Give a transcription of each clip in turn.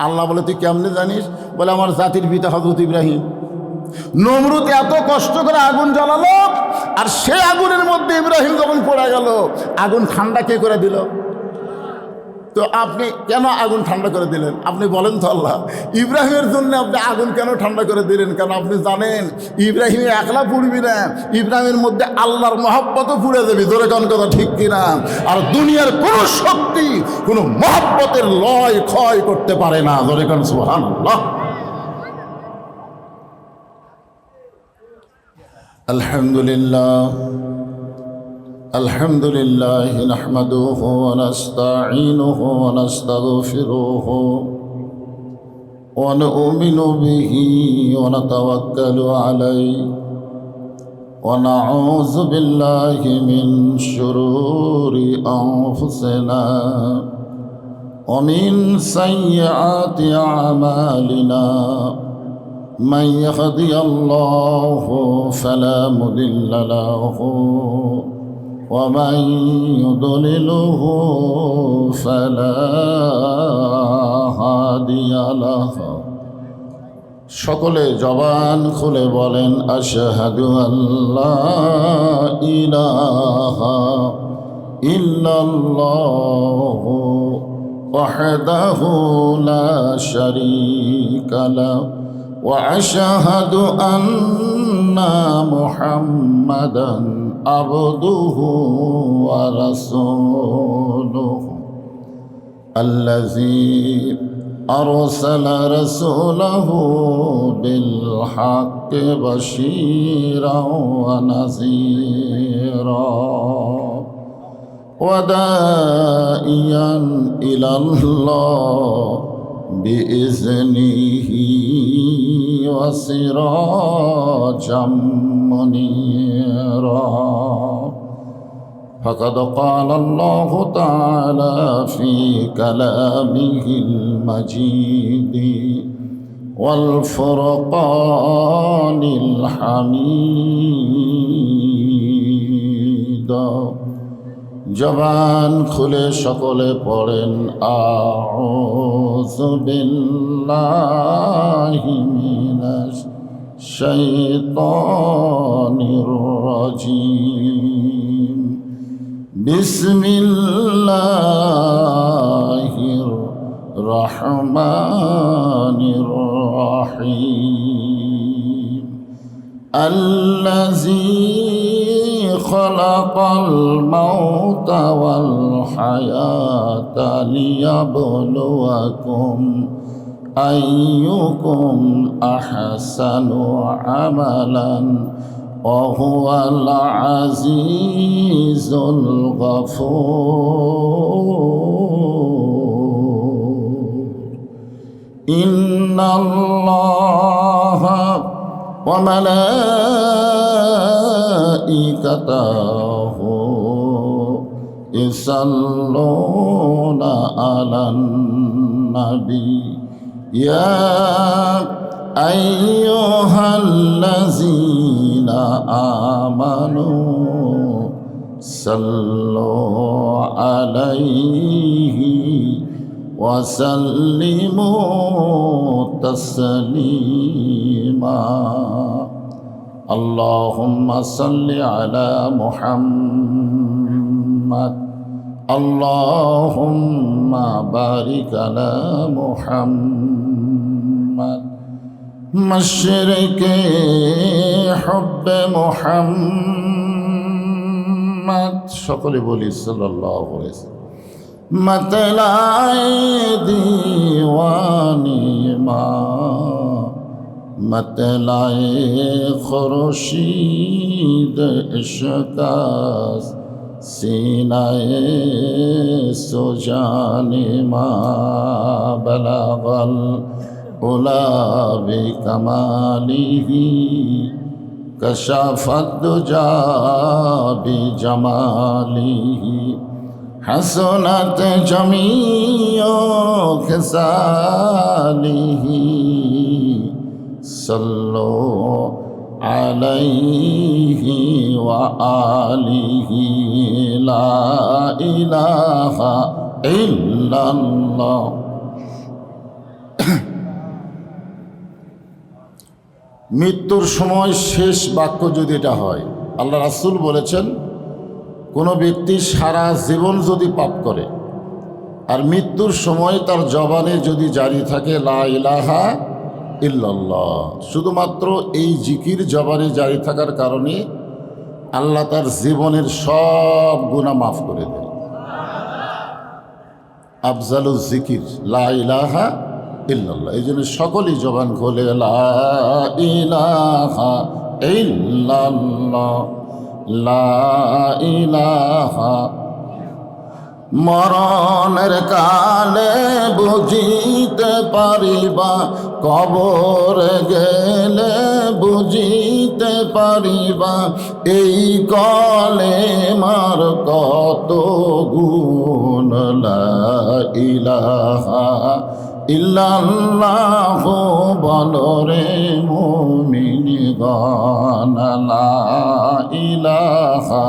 আল্লাহ বলে, তুই কেমনে জানিস? বলে, আমার জাতির পিতা হযরত ইব্রাহিম। নমরুদ এত কষ্ট করে আগুন জ্বালালো, আর সেই আগুনের মধ্যে ইব্রাহিম যখন পড়ে গেল, আগুন ঠান্ডা কে করে দিল? তো আপনি কেন আগুন ঠান্ডা করে দিলেন? আপনি বলেন তো আল্লাহ, ইব্রাহিমের জন্য আপনি আগুন কেন ঠান্ডা করে দিলেন? কারণ আপনি জানেন ইব্রাহিম একলা পুড়বি না, ইব্রাহিমের মধ্যে আল্লাহর মহব্বতও পুড়ে যাবে। জোরে কোন কথা ঠিক কিনা? আর দুনিয়ার কোনো শক্তি কোনো মহব্বতের লয় ক্ষয় করতে পারে না। জোরে কোন সুবহানাল্লাহ। আলহামদুলিল্লাহ الحمد لله نحمده ونستعينه ونستغفره ونؤمن به ونتوكل عليه ونعوذ بالله من شرور أنفسنا ومن سيئات أعمالنا من يهدي الله فلا مضل له ومن يضلله فلا هادي له। সকলে জবান খুলে বলেন, আশহাদু আল্লা ইলাহা ইল্লাল্লাহু ওয়াহদাহু লা শারীকা লাহু ওয়া আশহাদু আন্না মুহাম্মাদান عبده ورسوله الذي أرسل رسوله بالحق بشيرا ونذيرا وداعيا إلى الله بإذنه وسراجا منيرا فقد قال الله تعالى في كلامه المجيد والفرقان الحميد। জবান খুলে সকলে পড়েন, আউযু বিল্লাহি মিনাশ শাইতানির রাজিম। বিসমিল্লাহির রহমানির রহিম। আল্লাযী খলাকাল মাউতা ওয়াল হায়াতা লিয়াবলুয়াকুম আইয়ুকুম আহসানু আমালান ওয়া হুয়াল আজিজুল গফুর। ইন্নাল্লাহা ওয়া মালাইকাতাহু ইউসাল্লুনা আলান নবী ইয়া আইয়ুহাল্লাযীনা আমানু সাল্লু আলাইহি ওয়া সাল্লিমু তাসলিমা। আল্লাহুম্মা সাল্লি আলা মুহাম্মাদ আল্লাহুম্মা বারিক আলা মুহাম্মাদ মাশরিকে হুব্বে মুহাম্মাদ। সকলে বলি সাল্লাল্লাহু আলাইহি ওয়াসাল্লাম। मतलाए दीवानी माँ मतलाए खुर्शीद इश्क़ास सीनाए सुजाने माँ बलागल उला बिकमालिही कशाफत दुजा बिजमालिही हसनत जमीओ खिसालिही सल्लो अलैहि व आलिहि ला इलाहा इल्लल्लाह। মৃত্যুর সময় শেষ বাক্য যদি এটা হয়, আল্লাহ রাসূল বলেছেন কোনো ব্যক্তি সারা জীবন যদি পাপ করে আর মৃত্যুর সময় তার জবানে যদি জারি থাকে লা ইলাহা ইল্লাল্লাহ, শুধুমাত্র এই জিকির জবানে জারি থাকার কারণে আল্লাহ তার জীবনের সব গুনাহ মাফ করে দেয়। আফজালুজ জিকির লা ইলাহা ইল্লাল্লাহ। এই জন্য সকলেই জবান খোলে লা ইলাহা ইল্লাল্লাহ, লা ইলাহা। মরণের কালে বুঝিতে পারিবা, কবরে গেলে বুঝিতে পারিবা, এই কলেমার কত গুণ। লা ইলাহা ইল্লাল্লাহ বলরে মুমিনগণ, লা ইলাহা।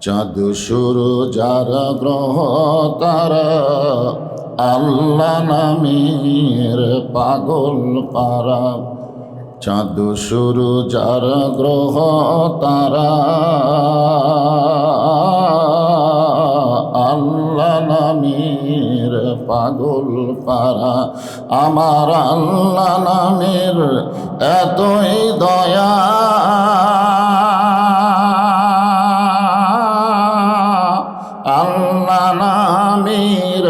চাঁদ সূরজ আর গ্রহ তারা আল্লাহ নামের পাগল পারা। চাঁদ সূরজ আর গ্রহ তারা আল্লাহ নামের পাগল পারা। আমার আল্লাহ নামের এতই দয়া, আল্লাহ নামের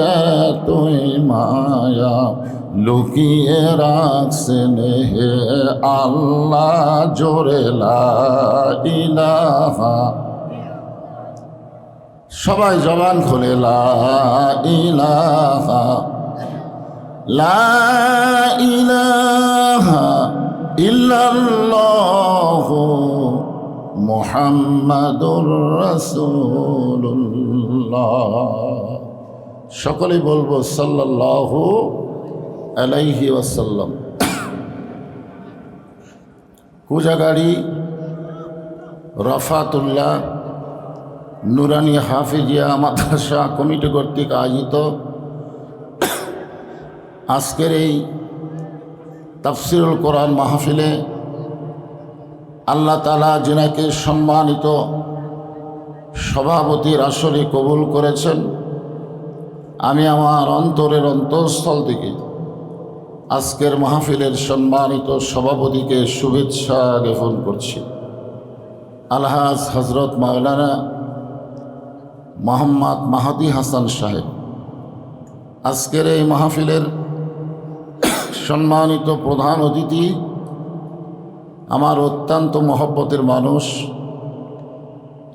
তুই মায়া, লুকিয়ে রাখছেন হে আল্লাহ জোরে লা ইলাহা। সবাই জবান খোলে লা ইলাহা, লা ইলাহা ইল্লাল্লাহ মুহাম্মাদুর রাসূলুল্লাহ। সকলেই বলবো সাল্লাল্লাহু আলাইহি ওয়াসাল্লাম। কুজাগাড়ি রফাতুল্লাহ নুরানি হাফিজিয়া মাদ্রাসা কমিটি কর্তৃক আয়োজিত আজকের এই তাফসিরুল কোরআন মাহফিলে আল্লাহ তাআলা যিনাকে সম্মানিত সভাপতির আসরে কবুল করেছেন, আমি আমার অন্তরের অন্তঃস্থল থেকে আজকের মাহফিলের সম্মানিত সভাপতিকে শুভেচ্ছা জ্ঞাপন করছি। আলহাজ হজরত মাওলানা মোহাম্মদ মাহাদি হাসান সাহেব আজকের এই মাহফিলের সম্মানিত প্রধান অতিথি, আমার অত্যন্ত মহব্বতের মানুষ।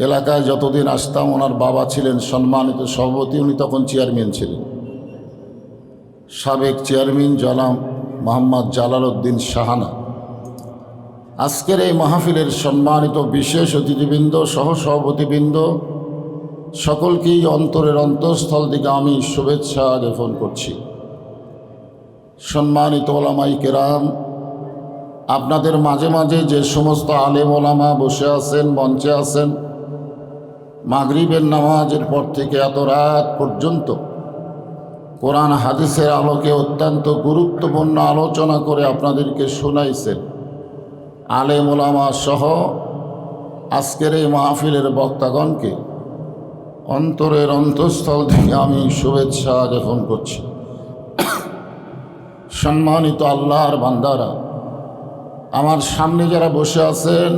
এলাকায় যতদিন আসতাম ওনার বাবা ছিলেন সম্মানিত সভাপতি, উনি তখন চেয়ারম্যান ছিলেন। সাবেক চেয়ারম্যান জনাব মোহাম্মদ জালালউদ্দিন শাহানা। আজকের এই মাহফিলের সম্মানিত বিশেষ অতিথিবৃন্দ, সহসভাপতিবৃন্দ, সকলকেই অন্তরের অন্তঃস্থল থেকে আমি শুভেচ্ছা জ্ঞাপন করছি। সম্মানিত ওলামাই কেরাম, আপনাদের মাঝে মাঝে যে সমস্ত আলেম ওলামা বসে আছেন, মঞ্চে আছেন, মাগরিবের নামাজের পর থেকে এত রাত পর্যন্ত কোরআন হাদিসের আলোকে অত্যন্ত গুরুত্বপূর্ণ আলোচনা করে আপনাদেরকে শোনাইছেন। আলেম ওলামা সহ আজকের এই মাহফিলের বক্তাগণকে অন্তরের অন্তঃস্থল থেকে আমি শুভেচ্ছা জ্ঞাপন করছি। সম্মানিত আল্লাহর বান্দারা, আমার সামনে যারা বসে আছেন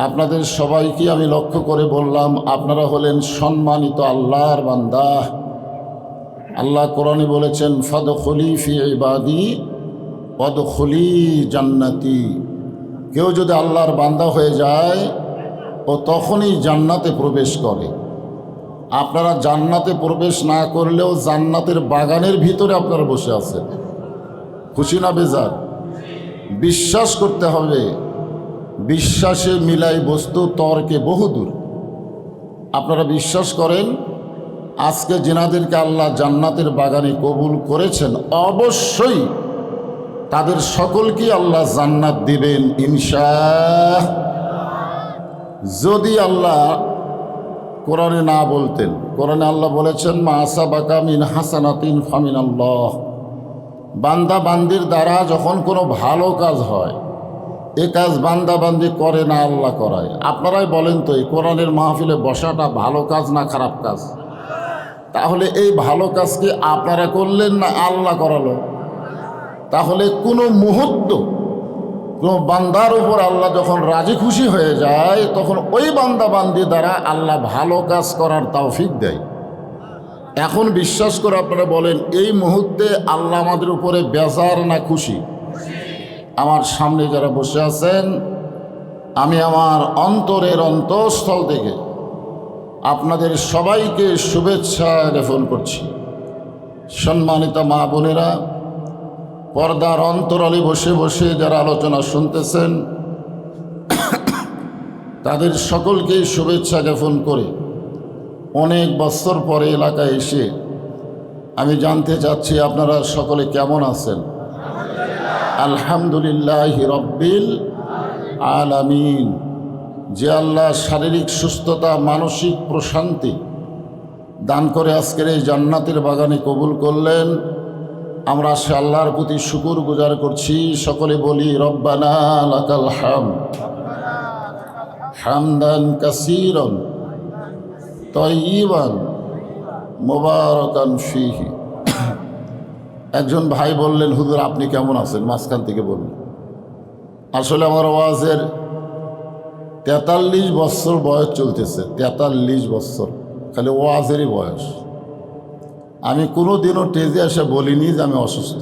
আপনাদের সবাইকে আমি লক্ষ্য করে বললাম, আপনারা হলেন সম্মানিত আল্লাহর বান্দা। আল্লাহ কোরআনে বলেছেন ফাদখুলি ফি ইবাদি ওয়াদখুলি জান্নাতি। কেউ যদি আল্লাহর বান্দা হয়ে যায় ও তখনই জান্নাতে প্রবেশ করে। আপনারা জান্নাতে প্রবেশ না করলেও জান্নাতের বাগানের ভিতরে আপনারা বসে আছেন। খুশি না বেজার? বিশ্বাস করতে হবে। বিশ্বাসে মিলাই বস্তু তর্কে বহুদূর। আপনারা বিশ্বাস করেন আজকে যিনাদেরকে আল্লাহ জান্নাতের বাগানে কবুল করেছেন, অবশ্যই তাদের সকলকেই আল্লাহ জান্নাত দিবেন ইনশাআল্লাহ। যদি আল্লাহ কোরআনে না বলতেন, কোরআনে আল্লাহ বলেছেন মা আসাবাকা মিন হাসানাতিন ফামিনাল্লাহ, বান্দা বান্দির দ্বারা যখন কোনো ভালো কাজ হয়, এ কাজ বান্দা বান্দি করে না, আল্লাহ করায়। আপনারাই বলেন তো, এই কোরআনের মাহফিলে বসাটা ভালো কাজ না খারাপ কাজ? তাহলে এই ভালো কাজ কি আপনারা করলেন না আল্লাহ করালো? তাহলে কোনো মুহূর্ত কোনো বান্দার উপর আল্লাহ যখন রাজি খুশি হয়ে যায়, তখন ওই বান্দা বান্দি দ্বারা আল্লাহ ভালো কাজ করার তৌফিক দেয়। এখন বিশ্বাস করে আপনারা বলেন, এই মুহূর্তে আল্লাহ আমাদের উপরে বেজার না খুশি? আমার সামনে যারা বসে আছেন, আমি আমার অন্তরের অন্তঃস্থল থেকে আপনাদের সবাইকে শুভেচ্ছা জ্ঞাপন করছি। সম্মানিত মা বোনেরা, পর্দার অন্তরালে বসে বসে যারা আলোচনা শুনতেছেন, তাদের সকলকেই শুভেচ্ছা জ্ঞাপন করে অনেক বছর পরে এলাকায় এসে আমি জানতে চাচ্ছি আপনারা সকলে কেমন আছেন? আলহামদুলিল্লাহ রব্বিল আলামিন। যে আল্লাহ শারীরিক সুস্থতা, মানসিক প্রশান্তি দান করে আজকের এই জান্নাতের বাগানে কবুল করলেন, আমরা সে আল্লাহর প্রতি শুকর গুজার করছি। সকলে বলি রব্বানা লাকাল হামদ হামদান কাসীরান তাইয়িবান মুবারাকান ফীহি। একজন ভাই বললেন, হুজুর আপনি কেমন আছেন? মাঝখান থেকে বললেন। আসলে আমার ওয়াজের 43 বছর বয়স চলতেছে। 43 বছর খালি ওয়াজেরই বয়স। আমি কোনো দিনও টেজে এসে বলিনি যে আমি অসুস্থ,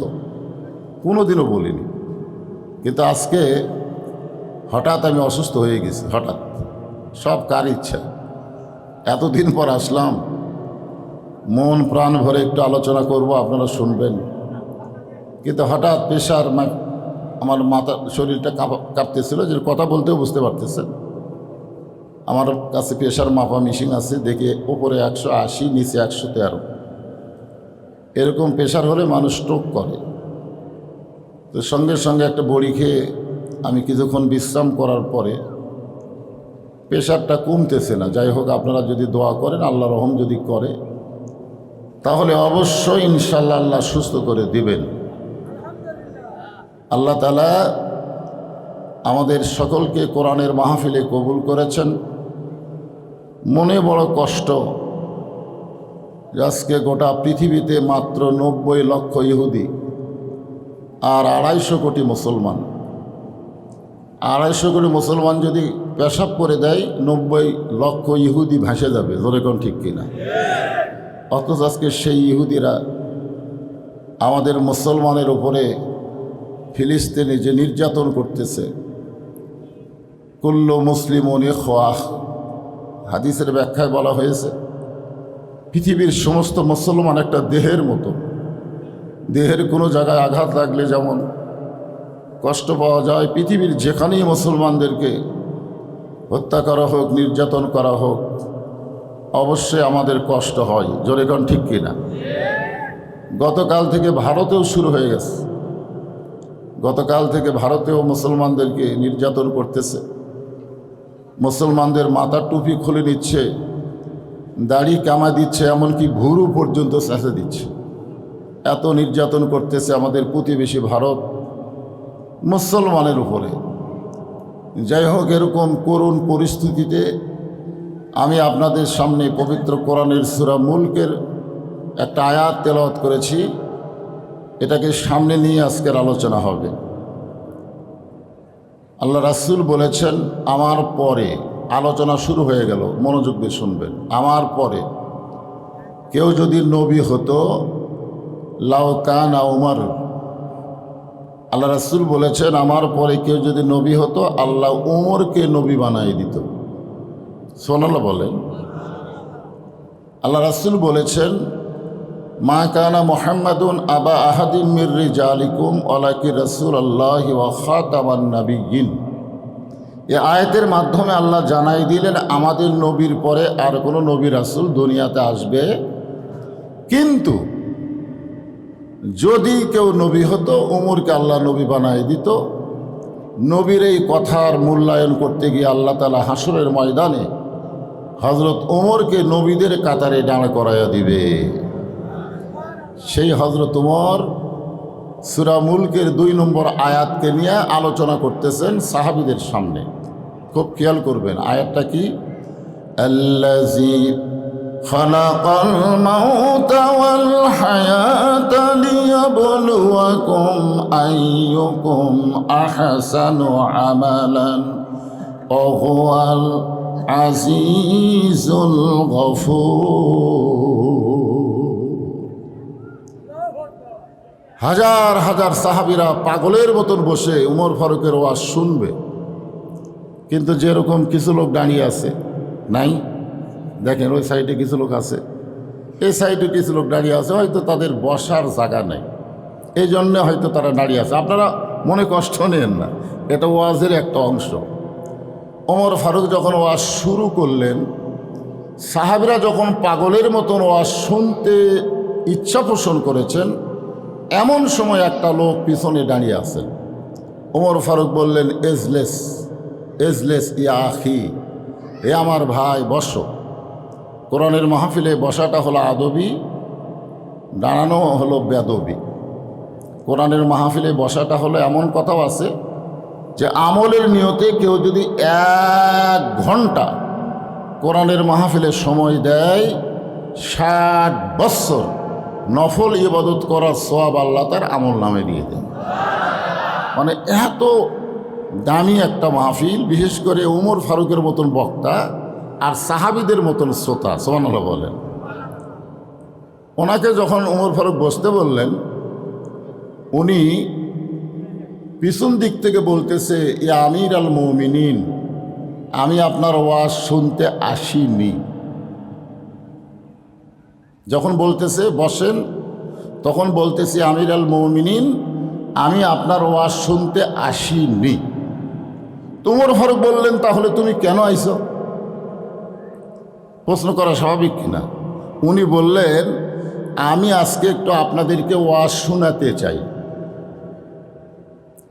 কোনো দিনও বলিনি। কিন্তু আজকে হঠাৎ আমি অসুস্থ হয়ে গেছি, হঠাৎ। সব কার ইচ্ছা। এতদিন পর আসলাম, মন প্রাণ ভরে একটু আলোচনা করব, আপনারা শুনবেন। কিন্তু হঠাৎ প্রেশার, আমার মাথা শরীরটা কাঁপতেছিল, যে কথা বলতেও বুঝতে পারতেছেন। আমার কাছে প্রেশার মাপা মেশিন আছে, দেখে উপরে 180, নিচে 113। এরকম প্রেশার হলে মানুষ স্ট্রোক করে। তো সঙ্গে সঙ্গে একটা বড়ি খেয়ে আমি কিছুক্ষণ বিশ্রাম করার পরে প্রেশারটা কমতেছে না। যাই হোক, আপনারা যদি দোয়া করেন, আল্লাহ রহম যদি করে, তাহলে অবশ্যই ইনশাল্লাহ আল্লাহ সুস্থ করে দিবেন। আল্লাহ তাআলা আমাদের সকলকে কোরআনের মাহফিলে কবুল করেছেন। মনে বড় কষ্ট, আজকে গোটা পৃথিবীতে মাত্র 90 লক্ষ ইহুদি আর 250 কোটি মুসলমান। 250 কোটি মুসলমান যদি পেশাব করে দেয়, 90 লক্ষ ইহুদি ভাসে যাবে। জোরে কোন ঠিক কিনা? অথচ আজকে সেই ইহুদিরা আমাদের মুসলমানের উপরে ফিলিস্তিনে যে নির্যাতন করতেছে, কুল্লু মুসলিমুন ইখওয়াহ, হাদিসের ব্যাখ্যায় বলা হয়েছে পৃথিবীর সমস্ত মুসলমান একটা দেহের মতো। দেহের কোনো জায়গায় আঘাত লাগলে যেমন কষ্ট পাওয়া যায়, পৃথিবীর যেখানেই মুসলমানদেরকে হত্যা করা হোক, নির্যাতন করা হোক, অবশ্যই আমাদের কষ্ট হয়। জোরে কোন ঠিক কিনা? গতকাল থেকে ভারতেও শুরু হয়ে গেছে। গতকাল থেকে ভারতেও মুসলমানদেরকে নির্যাতন করতেছে। মুসলমানদের মাথার টুপি খুলে নিচ্ছে, দাড়ি কামা দিচ্ছে, এমনকি ভুরু পর্যন্ত চেঁচে দিচ্ছে। এত নির্যাতন করতেছে আমাদের প্রতিবেশী ভারত মুসলমানের উপরে। যাই হোক, এরকম করুণ পরিস্থিতিতে আমি আপনাদের সামনে পবিত্র কোরআনের সূরা মুলকের একটা আয়াত তেলাওয়াত করেছি। এটাকে সামনে নিয়ে আজকের আলোচনা হবে। আল্লাহ রাসূল বলেছেন, আমার পরে, আলোচনা শুরু হয়ে গেল, মনোযোগ দিয়ে শুনবেন। আমার পরে কেউ যদি নবী হতো, লাউ কানা উমর। আল্লাহ রাসূল বলেছেন, আমার পরে কেউ যদি নবী হতো, আল্লাহ উমরকে নবী বানাই দিত। সুবহানাল্লাহ বলেন। আল্লাহ রাসূল বলেছেন, মা কানা মুহাম্মাদুন আবা আহাদিম মির রিজালিকুম ওয়ালাকিন রাসূলুল্লাহি ওয়া খাতামান নাবিয়্যিন। এই আয়াতের মাধ্যমে আল্লাহ জানাই দিলেন, আমাদের নবীর পরে আর কোনো নবী রাসূল দুনিয়াতে আসবে, কিন্তু যদি কেউ নবী হতো, উমরকে আল্লাহ নবী বানাই দিত। নবীর এই কথার মূল্যায়ন করতে গিয়ে আল্লাহ তাআলা হাসরের ময়দানে হযরত উমরকে নবীদের কাতারে দাঁড় করাইয়া দিবে। সেই হযরত উমর সূরা মুলকের 2 নম্বর আয়াতকে নিয়ে আলোচনা করতেছেন সাহাবীদের সামনে। খুব খেয়াল করবেন আয়াতটা কি, আল্লাযী খালাকাল মাউতা ওয়াল হায়াতা লিয়াবলুয়াকুম আইয়ুকুম আহসানু আমালান ওয়া হুয়াল আজিজুল গফুর। হাজার হাজার সাহাবীরা পাগলের মতন বসে উমর ফারুকের ওয়াজ শুনবে, কিন্তু যেরকম কিছু লোক দাঁড়িয়ে আছে, নাই দেখেন ওই সাইডে কিছু লোক আছে, এই সাইডে কিছু লোক দাঁড়িয়ে আছে, হয়তো তাদের বসার জায়গা নেই, এই জন্যে হয়তো তারা দাঁড়িয়ে আছে। আপনারা মনে কষ্ট নেন না, এটা ওয়াজের একটা অংশ। ওমর ফারুক যখন ওয়াজ শুরু করলেন, সাহাবীরা যখন পাগলের মতন ওয়াজ শুনতে ইচ্ছা পোষণ করেছেন, এমন সময় একটা লোক পিছনে দাঁড়িয়ে আছেন। ওমর ফারুক বললেন, এজলেস এজলেস ইয়া আখি, এ আমার ভাই বসো। কোরআনের মাহফিলে বসাটা হলো আদবি, দাঁড়ানো হলো বেদবি। কোরআনের মাহফিলে বসাটা হলো, এমন কথাও আছে যে আমলের নিয়তে কেউ যদি 1 ঘন্টা কোরআনের মাহফিলে সময় দেয়, 60 বছর নফল ইবাদত করার সওয়াব আল্লাহ তার আমল নামে দিয়ে দেন। মানে এত দামি একটা মাহফিল, বিশেষ করে উমর ফারুকের মতন বক্তা আর সাহাবীদের মতন শ্রোতা, সুবহানাল্লাহ বলেন। ওনাকে যখন উমর ফারুক বসতে বললেন, উনি পিছন দিক থেকে বলতেছে, ইয়া আমির আল মুমিনিন, আমি আপনার ওয়াজ শুনতে আসিনি। যখন বলতেছে বসেন, তখন বলতেছে, আমির আল মুমিনিন, আমি আপনার ওয়াজ শুনতে আসিনি। উমর ফারুক বললেন, তাহলে তুমি কেন আইছো? প্রশ্ন করা স্বাভাবিক কিনা? উনি বললেন, আমি আজকে একটু আপনাদেরকে ওয়াজ শোনাতে চাই।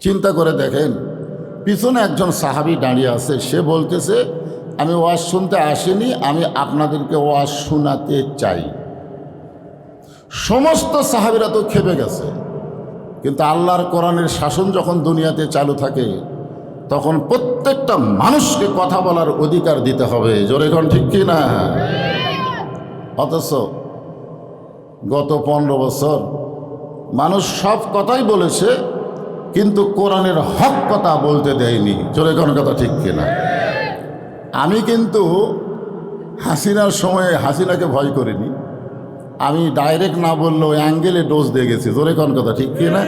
চিন্তা করে দেখেন, পিছনে একজন সাহাবী দাঁড়িয়ে আছে, সে বলতেছে, আমি ওয়াজ শুনতে আসিনি, আমি আপনাদেরকে ওয়াজ শোনাতে চাই। সমস্ত সাহাবীরা তো খেপে গেছে, কিন্তু আল্লাহর কোরআনের শাসন যখন দুনিয়াতে চালু থাকে, তখন প্রত্যেকটা মানুষকে কথা বলার অধিকার দিতে হবে। জোরে কোন ঠিক কি না? অথচ গত 15 বছর মানুষ সব কথাই বলেছে, কিন্তু কোরআনের হক কথা বলতে দেয়নি। জোরে কোন কথা ঠিক কিনা? আমি কিন্তু হাসিনার সময়ে হাসিনাকে ভয় করিনি, আমি ডাইরেক্ট না বললেও অ্যাঙ্গেলে ডোজ দিয়ে গেছি। জোরে কোন কথা ঠিক কিনা?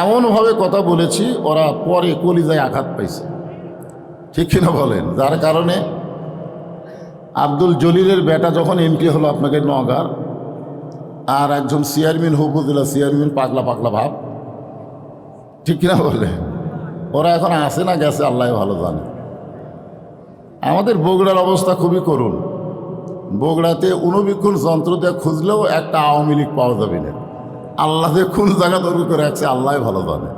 এমনভাবে কথা বলেছি, ওরা পরে কলিজায় আঘাত পাইছে, ঠিক কিনা বলেন? যার কারণে আব্দুল জলিলের বেটা যখন এমপি হলো আপনাকে নওগাঁর, আর একজন চেয়ারম্যান হুবুদুল্লাহ, চেয়ারম্যান পাগলা পাগলা ভাব, ঠিক কিনা বলে? ওরা এখন আসে না গেছে আল্লাহ ভালো জানে। আমাদের বগুড়ার অবস্থা খুবই করুণ। বগুড়াতে অনুবীক্ষণ যন্ত্র দিয়ে খুঁজলেও একটা আওয়ামী লীগ পাওয়া যাবে না। আল্লাহ যে কোন জায়গা তৈরি করে রাখছে আল্লাহ ভালো জানে,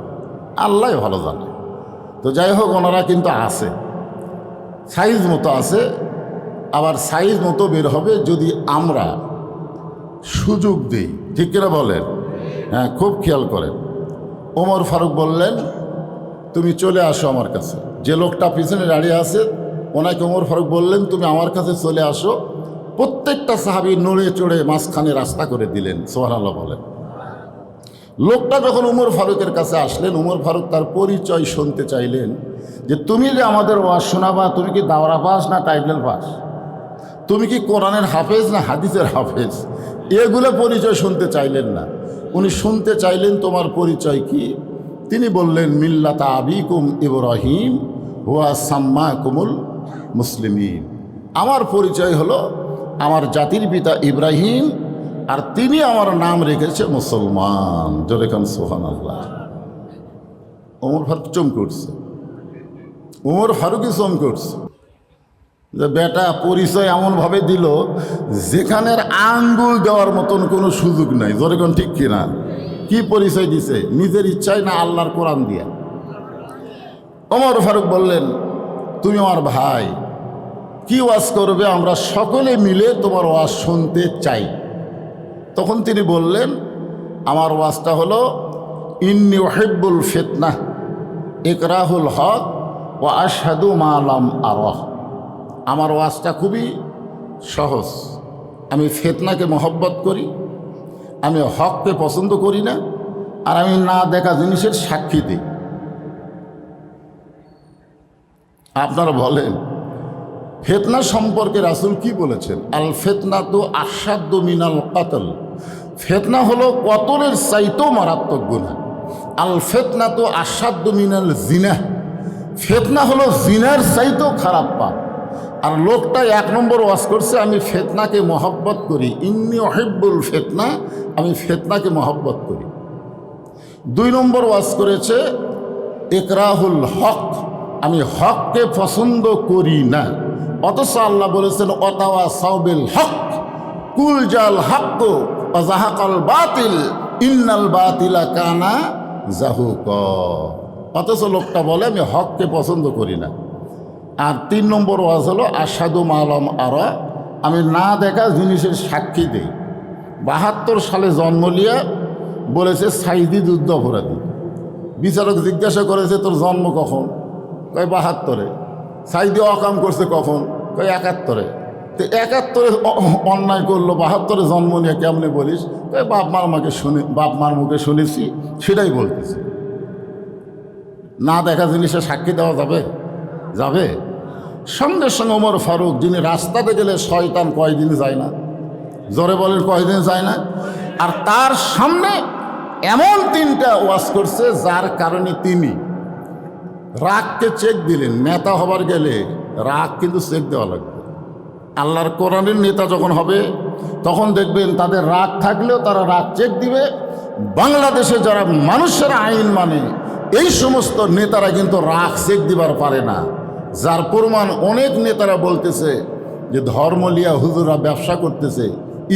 আল্লাহ ভালো জানে। তো যাই হোক, ওনারা কিন্তু আছে, সাইজ মতো আছে, আবার সাইজ মতো বের হবে যদি আমরা সুযোগ দিই, ঠিক কিনা বলেন? হ্যাঁ, খুব খেয়াল করেন। ওমর ফারুক বললেন, তুমি চলে আসো আমার কাছে। যে লোকটা পিছনে দাঁড়িয়ে আছে, ওনাকে ওমর ফারুক বললেন, তুমি আমার কাছে চলে আসো। প্রত্যেকটা সাহাবী নড়ে চড়ে মাঝখানে রাস্তা করে দিলেন। সুবহানাল্লাহ বলেন। লোকটা যখন উমর ফারুকের কাছে আসলেন, উমর ফারুক তার পরিচয় শুনতে চাইলেন, যে তুমি যে আমাদের ওয়াজ শোনাবা, তুমি কি দাওরা পাস না টাইটেল পাস? তুমি কি কোরআনের হাফেজ না হাদিসের হাফেজ? এগুলো পরিচয় শুনতে চাইলেন না, উনি শুনতে চাইলেন তোমার পরিচয় কি। তিনি বললেন, মিল্লাতা আবিকুম ইব্রাহিম ওয়া সাম্মাকুমুল মুসলিমিন। আমার পরিচয় হলো আমার জাতির পিতা ইব্রাহিম, আর তিনি আমার নাম রেখেছে মুসলমান। জোরে কান সুবহানাল্লাহ। ওমর ফারুক চমকে উঠছে, ওমর ফারুকই চমকে উঠছে যে বেটা পরিচয় এমনভাবে দিল যেখানের আঙ্গুল দেওয়ার মতন কোনো সুযোগ নাই। জোরে কান ঠিক কিনা? কি পরিচয় দিছে? নিজের ইচ্ছায় না আল্লাহর কোরআন দিয়া? ওমর ফারুক বললেন, তুমি আমার ভাই, কি ওয়াজ করবে? আমরা সকলে মিলে তোমার ওয়াজ শুনতে চাই। তখন তিনি বললেন, আমার ওয়াজটা হলো ইন্নী উহিব্বুল ফিতনাহ ইকরাহুল হক ওয়া আশহাদু মা লাম আরাহ। আমার ওয়াজটা খুবই সহজ। আমি ফিতনাকে মহব্বত করি, আমি হককে পছন্দ করি না, আর আমি না দেখা জিনিসের সাক্ষী দিই। আপনারা বলেন ফিতনা সম্পর্কে রাসূল কি বলেছেন? আল ফিতনাতু আশাদ্দু মিনাল কাতল। ফিতনা হলো কতলের চাইতেও মারাত্মক গুনাহ। আল ফিতনাতু আশাদ্দু মিনাল জিনা। ফিতনা হলো জিনার চাইতেও খারাপ পাপ। আর লোকটা 1 নম্বর ওয়াজ করছে আমি ফিতনাকে মহব্বত করি, ইন্নী উহিব্বুল ফিতনা, আমি ফিতনাকে মহব্বত করি। 2 নম্বর ওয়াজ করেছে ইকরাহুল হক, আমি হককে পছন্দ করি না। অথচ আল্লাহ বলেছেন ওয়াতাওয়াসাউ বিল হক কুল জাল হক ওয়া যাহাকাল বাতিল ইন্নাল বাতিলা কানা যাহুকা। অথচ লোকটা বলে আমি হককে পছন্দ করি না। আর 3 নম্বর ওয়াজ হলো আশহাদু মা লাম আরা, আমি না দেখা জিনিসের সাক্ষী দেই। 72 সালে জন্ম নিয়ে বলেছে সাইদি যুদ্ধ অপরাধী। বিচারক জিজ্ঞাসা করেছে তোর জন্ম কখন? কয় 72-এ। সাইদি অকাম করছে কখন? কয় 71-এ। তো 71-এ অন্যায় করলো, 72-এ জন্ম নিয়ে কেমনে বলিস? কয় বাপ মার মুখে শুনেছি, সেটাই বলতেছি। না দেখা জিনিসের সাক্ষী দেওয়া যাবে? যাবে? সঙ্গে সঙ্গে ওমর ফারুক, যিনি রাস্তাতে গেলে শয়তান কয়দিন যায় না, জোরে বলেন কয়দিন যায় না, আর তার সামনে এমন 3টা ওয়াজ করছে যার কারণে তিনি রাগকে চেক দিলেন। নেতা হবার গেলে রাগ কিন্তু চেক দেওয়া লাগবে। আল্লাহর কোরআনের নেতা যখন হবে তখন দেখবেন তাদের রাগ থাকলেও তারা রাগ চেক দিবে। বাংলাদেশে যারা মানুষের আইন মানে এই সমস্ত নেতারা কিন্তু রাগ চেক দিবার পারে না। যার প্রমাণ অনেক নেতারা বলতেছে যে ধর্ম লিয়া হুজুরা ব্যবসা করতেছে,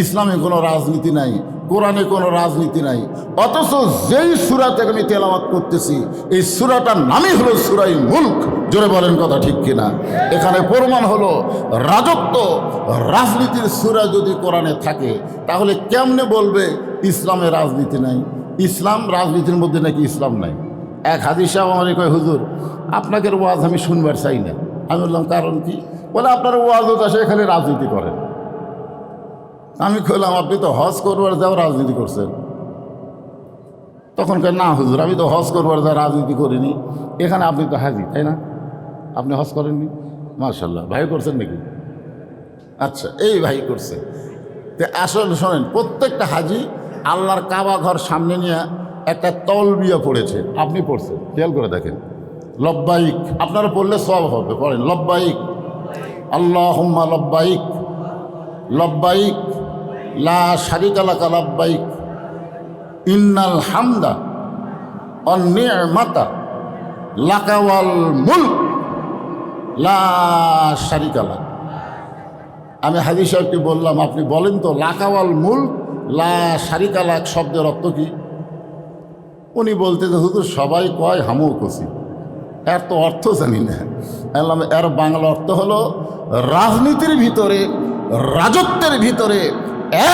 ইসলামে কোনো রাজনীতি নাই, কোরআনে কোনো রাজনীতি নাই। অথচ যেই সূরা থেকে আমি তেলাওয়াত করতেছি এই সূরাটার নামই হলো সূরায়ে মুলক। জোরে বলেন কথা ঠিক কিনা? এখানে প্রমাণ হলো রাজত্ব রাজনীতির সূরা যদি কোরআনে থাকে তাহলে কেমনে বলবে ইসলামে রাজনীতি নাই? ইসলাম রাজনীতির মধ্যে নাকি ইসলাম নাই। এক হাজি সাহেব আমাকে কয় হুজুর আপনাকে ওয়াজ আমি শুনবার চাই না। আমি বললাম কারণ কি? বলে আপনার ওয়াজ আছে এখানে রাজনীতি করেন। আমি কইলাম আপনি তো হজ করবার যাও রাজনীতি করছেন। তখন কয় না হুজুর আমি তো হজ করবার যা রাজনীতি করিনি, এখানে আপনি তো হাজি, তাই না? আপনি হজ করেননি? মাশাআল্লাহ, ভাই করছেন নাকি? আচ্ছা, এই ভাই করছে। তো আসলে শোনেন, প্রত্যেকটা হাজি আল্লাহর কাবা ঘর সামনে নিয়ে একটা তলবিয়া পড়েছে। আপনি পড়ছেন, খেয়াল করে দেখেন। লব্বাইক, আপনারা পড়লে সওয়াব হবে, পড়েন লব্বাইক আল্লাহুম্মা লব্বাইক লব্বাইক লা শারিকা লাকা লব্বাইক ইন্নাল হামদা ওয়ান নি'মাতা লাকা ওয়াল মুলক লা শারিকা লাক। আমি হাজী সাহেবকে বললাম আপনি বলেন তো লাকা ওয়াল মুলক লা শারিকা লাক শব্দের অর্থ কি? উনি বলতে যে হুজুর সবাই কয় হামও কছি, এর তো অর্থ জানি না। বললাম এর বাংলা অর্থ হলো রাজনীতির ভিতরে রাজত্বের ভিতরে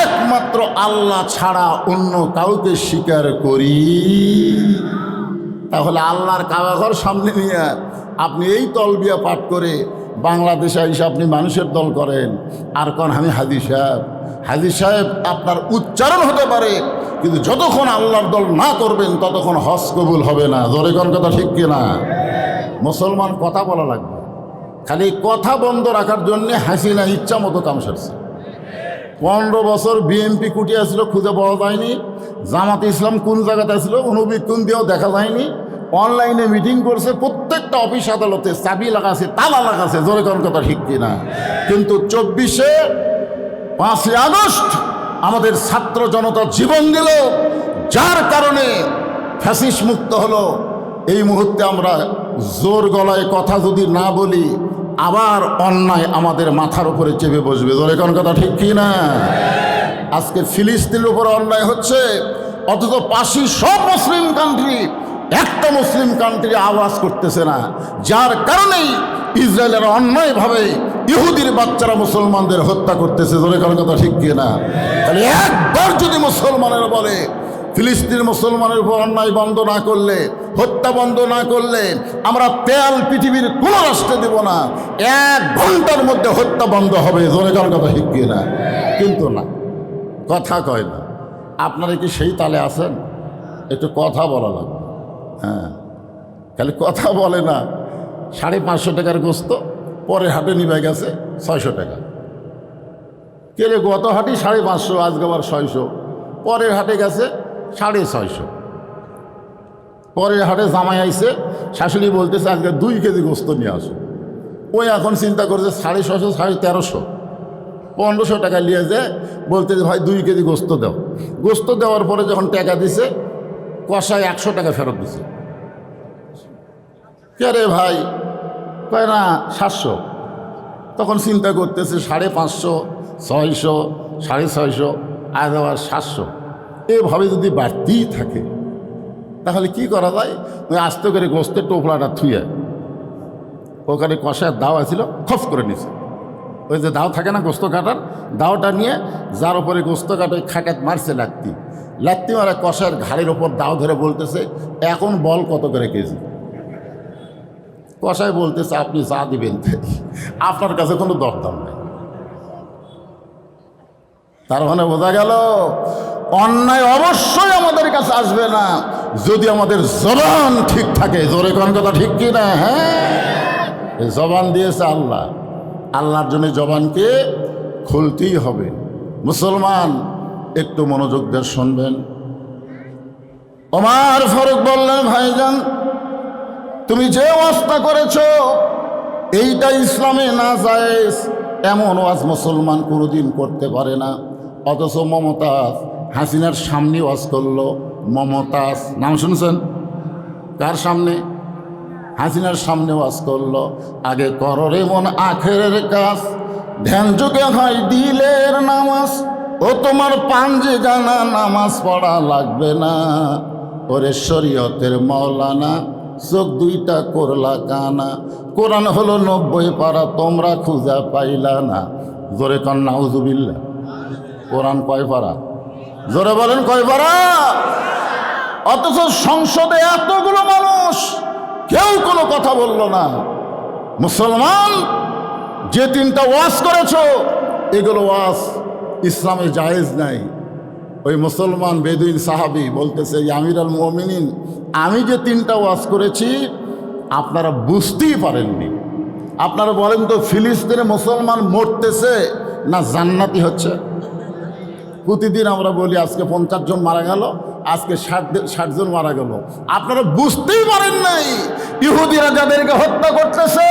একমাত্র আল্লাহ ছাড়া অন্য কাউকে স্বীকার করি। তাহলে আল্লাহর কাবাঘর সামনে নিয়ে আপনি এই তলবিয়া পাঠ করে বাংলাদেশে এসে আপনি মানুষের দল করেন আর কোন আমি হাজী সাহেব। হাজী সাহেব আপনার উচ্চারণ হতে পারে, কিন্তু যতক্ষণ আল্লাহর দল না করবেন ততক্ষণ হজ কবুল হবে না। জোরে কোন কথা ঠিক কিনা? মুসলমান কথা বলা লাগবে। খালি কথা বন্ধ রাখার জন্যে হাসিনা ইচ্ছা মতো কাম সারছে। 15 বছর বিএনপি কুটিয়ে আসলো, খুঁজে পাওয়া যায়নি। জামাত ইসলাম কোন জায়গাতে আসলো অনুবীক্ষণ দিয়েও দেখা যায়নি। অনলাইনে মিটিং করছে, প্রত্যেকটা অফিস আদালতে চাবি লাগাছে, তালা লাগাছে। জোরে কোন কথা ঠিক কিনা? কিন্তু 24-এ 5ই আগস্ট আমাদের ছাত্র জনতা জীবন দিল, যার কারণে ফ্যাসিস্ট মুক্ত হলো। এই মুহূর্তে আমরা জোর গলায় কথা যদি না বলি আবার অন্যায় আমাদের মাথার উপরে চেপে বসবে। জোরে কোন কথা ঠিক কি না? আজকে ফিলিস্তিনের উপর অন্যায় হচ্ছে, অথচ পাশি সব মুসলিম কান্ট্রি, একটা মুসলিম কান্ট্রি আওয়াজ করতেছে না। যার কারণেই ইসরায়েলের অন্যায়ভাবে ইহুদির বাচ্চারা মুসলমানদের হত্যা করতেছে। জোরে কোন কথা ঠিক কি না? তাহলে একবার যদি মুসলমানেরা বলে ফিলিস্তিন মুসলমানের উপর অন্যায় বন্ধ না করলে, হত্যা বন্ধ না করলে আমরা তেল পৃথিবীর কোনো রাষ্ট্রে দেব না। 1 ঘন্টার মধ্যে হত্যা বন্ধ হবে। জোরে কোন কথা ঠিক কি না? কিন্তু না, কথা কয় না। আপনারা কি সেই তালে আছেন? একটু কথা বলা লাগবে। হ্যাঁ, খালি কথা বলে না। 550 টাকার গোস্ত পরের হাটে নিবে গেছে 600 টাকা। কে রে, গত হাটে 550, আজকে আবার 600। পরের হাটে গেছে 650। পরের হাটে জামাই আইছে, শাশুড়ি বলতেছে আজকে 2 কেজি গোস্ত নিয়ে আসো। ওই এখন চিন্তা করছে 650, 1350, 1500 টাকা নিয়ে যায়। বলতেছে ভাই 2 কেজি গোস্ত দাও। গোস্ত দেওয়ার পরে যখন টাকা দিছে, কষায় 100 টাকা ফেরত দিছে। কে রে ভাই? কয় না 700। তখন চিন্তা করতেছে 550, 600, 650, আজ আবার 700। এভাবে যদি বাড়তেই থাকে তাহলে কি করা যায়? ওই আস্তে করে গোস্তের টোপলাটা থুয়ে ওখানে কষায় দাও আছিল, খপ করে নিছে। ওই যে দাও থাকে না গোস্ত কাটার, দাওটা নিয়ে যার উপরে গোস্ত কাটে খাটাত মারছে লাত্তি। লাত্তি মারা কষার ঘাড়ের ওপর দাও ধরে বলতেছে এখন বল কত করে কেজি? কষায় বলতেছে আপনি যা দিবেন আপনার কাছে কোনো দরদাম নেই। তার মানে বোঝা গেল অন্যায় অবশ্যই আমাদের কাছে আসবে না যদি আমাদের জবান ঠিক থাকে। জোরে কোন কথা ঠিক কি না? হ্যাঁ, জবান দিয়েছে আল্লাহ, আল্লাহর জন্য জবানকে খুলতেই হবে। মুসলমান একটু মনোযোগ দিয়ে শুনবেন। ওমর ফারুক বললেন, ভাইজান তুমি যে ওয়াজটা করেছো এইটা ইসলামে না জায়েজ, এমন ওয়াজ মুসলমান কোনোদিন করতে পারে না। অথচ মমতাজ হাসিনার সামনে ওয়াজ করলো। মমতাজ নাম শুনছেন? কার সামনে? হাসিনার সামনে ওয়াজ করলো। আগে করো রে মন আখেরের কাজ, ধ্যান যোগে হয় দিলের নামাজ। ও তোমার পাঞ্জে জানা নামাজ পড়া লাগবে না। ওরে শরীয়তের মৌলানা চোখ 2টা করলা কানা। কোরআন হলো 90 পারা, তোমরা খুঁজা পাইলা না। জোরে কন নাউজুবিল্লাহ। কোরআন কয় পারা? জোরে বলেন কয় পারা? অথচ সংসদে এতগুলো মানুষ, কেউ কোনো কথা বলল না। মুসলমান যে 3টা ওয়াজ করেছো এগুলো ওয়াজ ইসলামে জায়েজ নাই। ওই মুসলমান বেদুইন সাহাবি বলতেছে, আমিরুল মুমিনিন আমি যে 3টা ওয়াজ করেছি আপনারা বুঝতেই পারেননি। আপনারা বলেন তো ফিলিস্তিনে মুসলমান মরতেছে না জান্নাতি হচ্ছে? প্রতিদিন আমরা বলি আজকে 50 জন মারা গেল, আজকে 60 জন মারা গেল। আপনারা বুঝতেই পারেন নাই ইহুদিরা যাদেরকে হত্যা করতেছে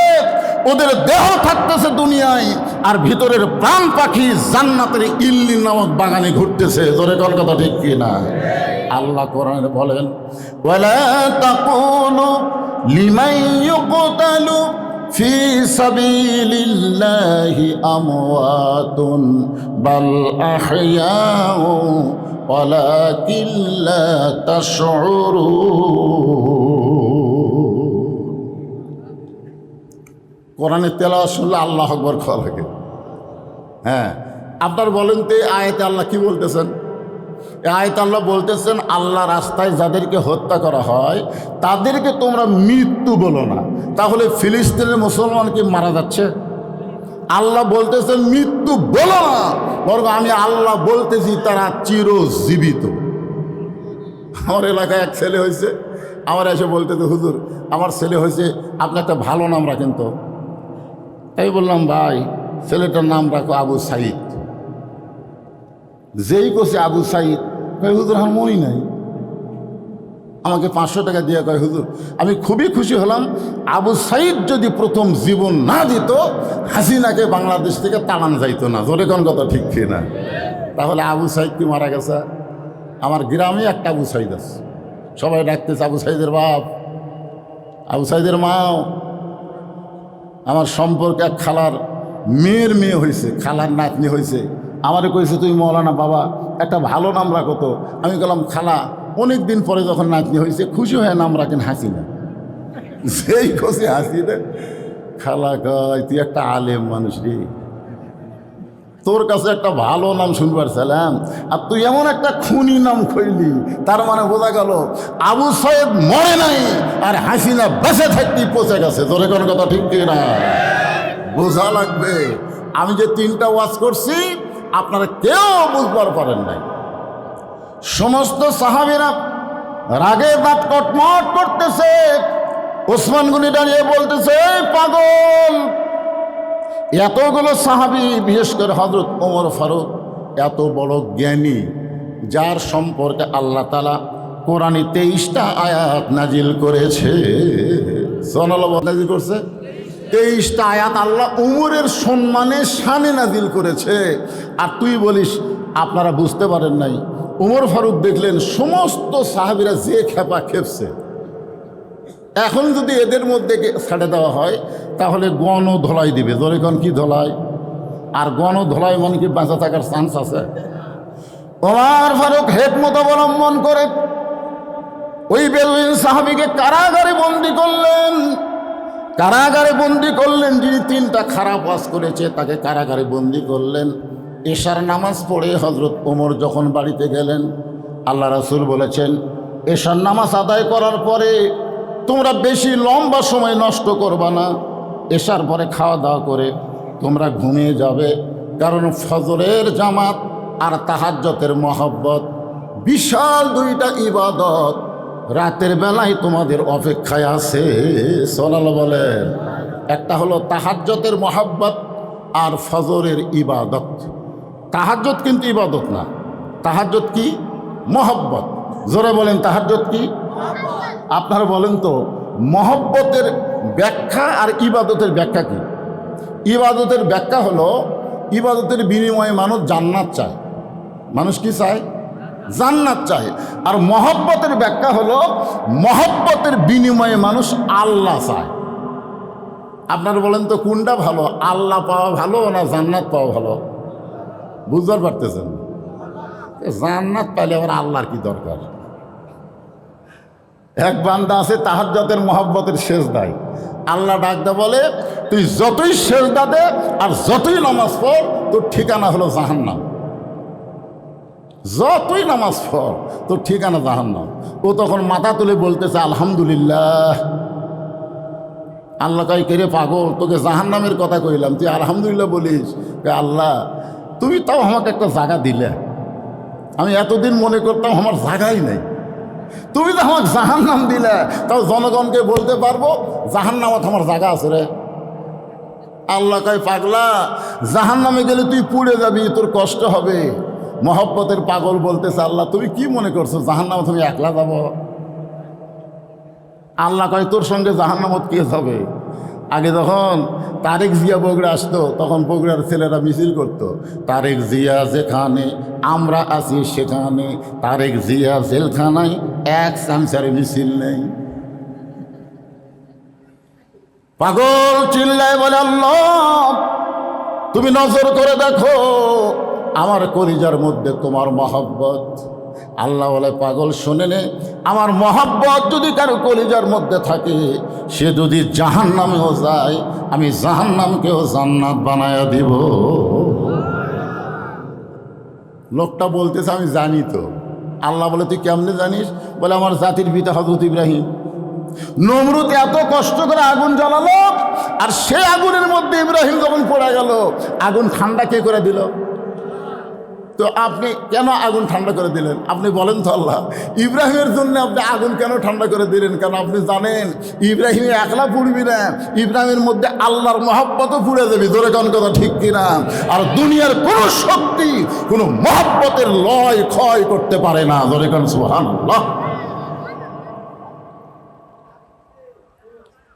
ওদের দেহ থাকতেছে দুনিয়ায়, আর ভিতরের প্রাণ পাখি জান্নাতের ইল্লিন নামক বাগানে ঘুরতেছে। জোরে কোন কথা ঠিক কি না? আল্লাহ কোরআনে বলেন, ওয়ালা তাকুলু লিমান ইউকতালু ফি সাবিলিল্লাহি আমওয়াতুন বাল আহইয়াউ ওয়ালাকিন লা তাশউরুন। কোরআনের তেলাওয়াত শুনলে আল্লাহু আকবার খাওয়া লাগে। হ্যাঁ, আপনার বলেন তো আয়াতে আল্লাহ কি বলতেছেন? আয়াতে আল্লাহ বলতেছেন আল্লাহ রাস্তায় যাদেরকে হত্যা করা হয় তাদেরকে তোমরা মৃত্যু বলো না। তাহলে ফিলিস্তিনের মুসলমান কি মারা যাচ্ছে? আল্লাহ বলতেছেন মৃত্যু বলো না, বরং আমি আল্লাহ বলতেছি তারা চিরজীবিত। আমার এলাকায় এক ছেলে হয়েছে, আমার এসে বলতেছে হুজুর আমার ছেলে হয়েছে, আপনি একটা ভালো নাম রাখেন তো। তাই বললাম ভাই ছেলেটার নাম রাখো আবু সাইদ। যেই কোসে আবু সাইদ, কয় হুজুর আমার মনেই নাই। আমাকে 500 টাকা দিয়ে কয় হুজুর আমি খুবই খুশি হলাম, আবু সাইদ যদি প্রথম জীবন না দিত হাসিনাকে বাংলাদেশ থেকে তাড়ান যাইতো না। জোরে কোন কথা ঠিক কি না? তাহলে আবু সাইদ কি মারা গেছে? আমার গ্রামে একটা আবু সাইদ আছে, সবাই ডাকতেছে আবু সাইদের বাপ, আবু সাইদের মাও। আমার সম্পর্কে এক খালার মেয়ের মেয়ে হয়েছে, খালার নাতনি হয়েছে। আমারে কইছে তুই মৌলানা বাবা একটা ভালো নাম রাখো তো। আমি বললাম খালা অনেক দিন পরে যখন নাতনি হয়েছে খুশি হয়ে নাম রাখেন হাসিনা। সেই খুশি হাসিনা। খালা কয় তুই একটা আলেম মানুষ রে, তোর কাছে একটা ভালো নাম শুনবার ছিলাম, আর তুই এমন একটা খুনি নাম খইলি, তার মানে বোঝা গেল আবু সৈয়দ মরে নাই আর হাসিনা বেঁচে থাকতে পচে গেছে। তোরে কোনো কথা ঠিক না, বোঝা লাগবে। আমি যে 3টা ওয়াজ করছি আপনারা কেউ বুঝবার পারেন নাই। সমস্ত সাহাবীরা রাগে দাঁত কটমট করতেছে। ওসমান গনি দাঁড়িয়ে বলতেছে, এই পাগল, এতগুলো সাহাবী, বিশেষ করে হযরত ওমর ফারুক এত বড় জ্ঞানী, যার সম্পর্কে আল্লাহ তাআলা কোরআনে 23টা আয়াত নাজিল করেছে। সুবহানাল্লাহ, নাজিল করছে 23টা আয়াত আল্লাহ উমরের সম্মানে শানে নাজিল করেছে। আর তুই বলিস আপনারা বুঝতে পারেন নাই। উমর ফারুক দেখলেন সমস্ত সাহাবীরা যে খেপা খেপছে, এখন যদি এদের মধ্যে ছেড়ে দেওয়া হয় তাহলে গণ ধলাই দিবে। ধরে কোন কি ধলাই, আর গণ ধলাই মানে কি বাঁচা থাকার চান্স আছে? ওমর ফারুক হিকমত অবলম্বন করে ওই বেদুইন সাহাবীকে কারাগারে বন্দী করলেন। কারাগারে বন্দী করলেন। যিনি 3টা খারাপ ওয়াজ করেছে তাকে কারাগারে বন্দী করলেন। এশার নামাজ পড়ে হযরত ওমর যখন বাড়িতে গেলেন, আল্লাহ রাসূল বলেছেন, এশার নামাজ আদায় করার পরে তোমরা বেশি লম্বা সময় নষ্ট করবা না। এশার পরে খাওয়া দাওয়া করে তোমরা ঘুমিয়ে যাবে, কারণ ফজরের জামাত আর তাহাজ্জুদের মহব্বত বিশাল 2টা ইবাদত রাতের বেলায় তোমাদের অপেক্ষায় আছে। সুবহানাল্লাহ বলেন। একটা হলো তাহাজ্জুদের মহব্বত আর ফজরের ইবাদত। তাহাজ্জুদ কিন্তু ইবাদত না, তাহাজ্জুদ কি? মহব্বত। জোরে বলেন, তাহাজ্জুদ কি? আপনারা বলেন তো, মহব্বতের ব্যাখ্যা আর ইবাদতের ব্যাখ্যা কি? ইবাদতের ব্যাখ্যা হলো ইবাদতের বিনিময়ে মানুষ জান্নাত চায়। মানুষ কি চায়? জান্নাত চায়। আর মহব্বতের ব্যাখ্যা হলো মহব্বতের বিনিময়ে মানুষ আল্লাহ চায়। আপনারা বলেন তো কোনটা ভালো, আল্লাহ পাওয়া ভালো না জান্নাত পাওয়া ভালো? বুঝতে পারতেছেন? জান্নাত পাইলে আবার আল্লাহর কি দরকার? এক বান্দা আছে তাহাজ্জুদের মহব্বতের সেজদায়, আল্লাহ ডাকতে বলে, তুই যতই সেজদা দে আর যতই নামাজ পড় তোর ঠিকানা হলো জাহান্নাম। যতই নামাজ পড় তোর ঠিকানা জাহান্নাম। ও তখন মাথা তুলে বলতেছে আলহামদুলিল্লাহ। আল্লাহ কয়, কে রে পাগল, তোকে জাহান্নামের কথা কইলাম, তুই আলহামদুলিল্লাহ বলিস? আল্লাহ তুমি তাও আমাকে একটা জায়গা দিলে, আমি এতদিন মনে করতাম আমার জায়গাই নেই, তুমি তো আমাকে জাহান্নাম দিলে, তাও জনগণকে বলতে পারবো জাহান্নামত আমার জায়গা আছে রে। আল্লাহ কয়, পাগলা, জাহান্নামে গেলে তুই পুড়ে যাবি, তোর কষ্ট হবে। মহব্বতের পাগল বলতেছে, আল্লাহ তুমি কি মনে করছো জাহান্নামে তুমি একলা যাব? আল্লাহ কয়, তোর সঙ্গে জাহান্নামত কে যাবে? আগে যখন তারেক জিয়া বগুড়া আসতো তখন বগুড়ার ছেলেরা মিছিল করত, তারেক জিয়া যেখানে আমরা আছি সেখানে, তারেক জিয়া জেলখানায় এক চামচার মিছিল নেই। পাগল চিল্লায় বলে, আল্লাহ তুমি নজর করে দেখো আমার কলিজার মধ্যে তোমার মহব্বত। আল্লাহ বলে, পাগল শোনে নে, আমার মহব্বত যদি কারো কলিজার মধ্যে থাকে, সে যদি জাহান্নামেও যায় আমি জাহান্নামকেও জান্নাত বানায়া দিব। লোকটা বলতেছে, আমি জানি তো। আল্লাহ বলে, তুই কেমনে জানিস? বলে, আমার জাতির পিতা হযরত ইব্রাহিম, নমরুদ এত কষ্ট করে আগুন জ্বালালো, আর সে আগুনের মধ্যে ইব্রাহিম যখন পড়ে গেল, আগুন ঠান্ডা কে করে দিল? তো আপনি কেন আগুন ঠান্ডা করে দিলেন? আপনি বলেন তো আল্লাহ, ইব্রাহিমের জন্য আপনি আগুন কেন ঠান্ডা করে দিলেন? কেন আপনি জানেন ইব্রাহিম একলা পুড়বি না, ইব্রাহিমের মধ্যে আল্লাহর মহব্বতও পুড়ে যাবে। ধরে কোন কথা ঠিক কিনা? আর দুনিয়ার কোনো শক্তি কোনো মহব্বতের লয় ক্ষয় করতে পারে না। ধরে কোন সুবহানাল্লাহ।